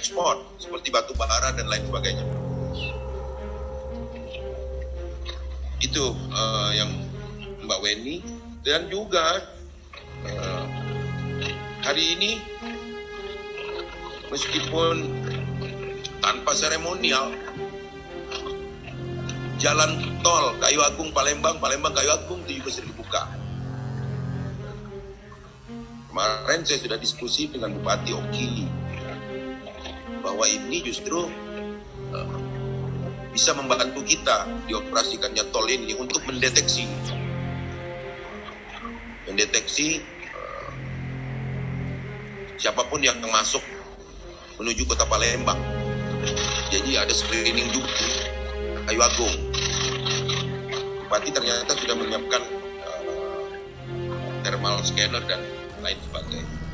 ekspor seperti batu bara dan lain sebagainya. Itu yang Mbak Weni. Dan juga hari ini meskipun tanpa seremonial, jalan tol Kayu Agung Palembang, Palembang Kayu Agung itu juga sudah dibuka. Kemarin saya sudah diskusi dengan Bupati Oki bahwa ini justru bisa membantu kita dioperasikannya tol ini untuk mendeteksi siapapun yang masuk menuju kota Palembang. Jadi ada screening juga Kayu Agung. Bupati ternyata sudah menyiapkan thermal scanner dan lain sebagainya.